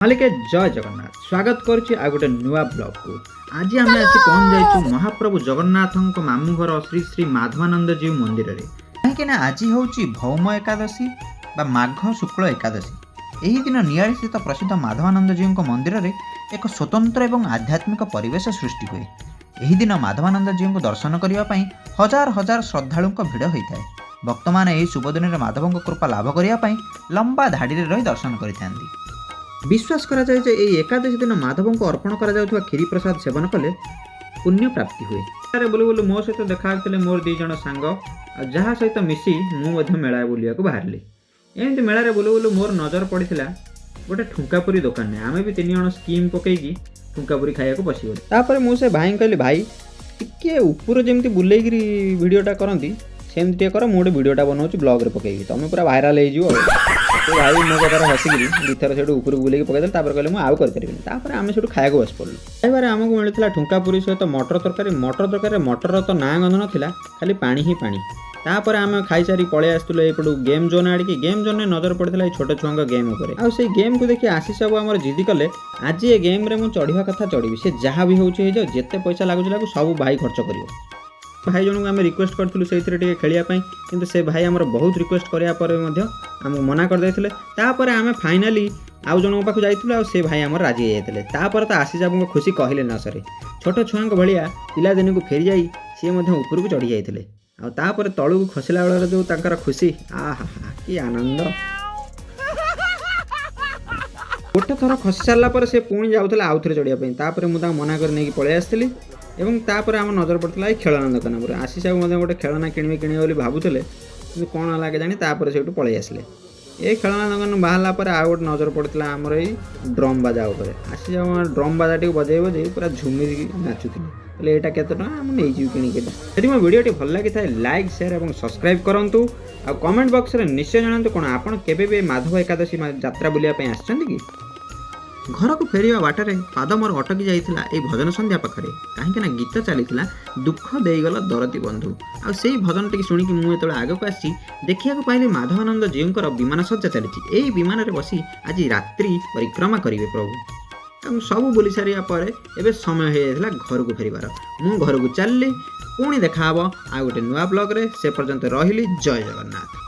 मालिके जय जगन्नाथ स्वागत करुच्ची आ गोटे नुआ ब्लॉग को। आज आम आसी पहुंच जाइछु महाप्रभु जगन्नाथ मामू घर श्री श्री माधवानंद जीव मंदिर रे। कहीं आज होची भौम एकादशी बा माघ शुक्ल एकादशी। यही दिन नियाली स्थित प्रसिद्ध माधवानंद जीव मंदिर रे एक स्वतंत्र एवं आध्यात्मिक परिवेश सृष्टि हुए। यही दिन माधवानंद जीव को दर्शन करने हजार हजार श्रद्धालु भिड़ होता है। भक्त मैंने यही शुभ दिन में माधव कृपा लाभ करने लंबा धाड़ी रही दर्शन करते। विश्वास करा जाए जे एकादशी दिन माधव को अर्पण करा जाउथवा खीरी प्रसाद सेवन कले पुण्य प्राप्ति हुए। अरे बोलू बोलू मो सहित देखा मोर दी जन सांग जहाँ सहित मिसी मु मेला बुलिया को बाहरली। एमती मेलार बोलू बोलू मोर नजर पड़ा गोटे ठुंकापुरी दुकान में आमे भी 3 जण स्कीम पकईकी ठुंकापुरी खाया को बसीगले। तापर मुझे भाई कहली भाई टिके ऊपर जमी बुलेगी भिडटा करती सेमती कर मुझे भिडटा बनाऊँ ब्लॉग रे पकईकी तुम पूरा भाइराल हो। तो भाई मो कथा हसिकी दुथर से ऊपर बुले पकईदे कहले मुझे आउ कर आम से खाया बस पड़ू। खाइबार आमको मिलता ठुंकापुरी सहित मटर तरकारी मटर तो ना गंध ना खाली पानी ही पानी। तापर आम खाई सारी पलि आसलु एपटू गेम जोन आड़िकी गेम जोन में नजर पड़ा छोट छुआ गेम उपर आ से गेम को देखिए आशीष बाबू आम जिद्दी कले आज ये गेम रे चढ़ा कथा चढ़ी से जहाँ भी होचे जिते पैसा लगुच लगू सब भाई खर्च कर। भाई जन को आम रिक्वेस्ट करूँ से खेलवाई कि से भाई आम बहुत रिक्वेस्ट करामको मना करदे। तापर आम फाइनाली आउ जन पाक जाइलु से भाई आम राजी होते। तो आशीष बाबू खुशी कहले न सरे छोट छुआ भाया पिलादिन को फेरी जाई सी ऊपर को चढ़ी जाते। आपर तलू को खसला बेल जो तंकर खुशी आहा कि आनंद। गोटे थर खसी सारापर से पुणी जाऊला आउ थे चढ़ाई तापर मुझे मना कर नहीं पलि आसती। तापर आम नजर पड़ा खेलना दुकान पर आशीष बाबू गोटे खेलना किणवे भावुले कि कौन है जानी से पलि आसिले। ये खेलना दुकान बाहर पर आउ गोटे नजर पड़ा आमर ये ड्रम बाजा उपर आशीष बाबू ड्रम बाजा टी बजे बजे पूरा झुमिर नाचुले। एटा केते टका हम नहीं जीव किनी यदि मो वीडियो भल लगी था लाइक शेयर और सब्सक्राइब करंतु आ कमेंट बॉक्स रे निश्चय जानंतु कोन आपण केबे बे माधव एकादशी यात्रा बुलिया पय आछन कि। घर को फेरिया बाटर पाद मोर अटकी जाइथिला ए भजन संध्या पाखरे काहेकि ना गीत चलीथिला दुख देईगला दरती बंधु आ सेही भजन टी सुनी कि मु एतले आगे को आसी देखिया को पाइले माधवानंद जीवकर विमान सज्जा चलीछि। एही विमान रे बसी आज रात्रि परिक्रमा करिवे प्रभु। सब बुली सारिया पर एबे समय हो जाता घर को फेरिबार। मु घर को चलली पुणी देखा आ गोटे नुआ ब्लॉग रे से पर्यंत रहिली। जय जगन्नाथ।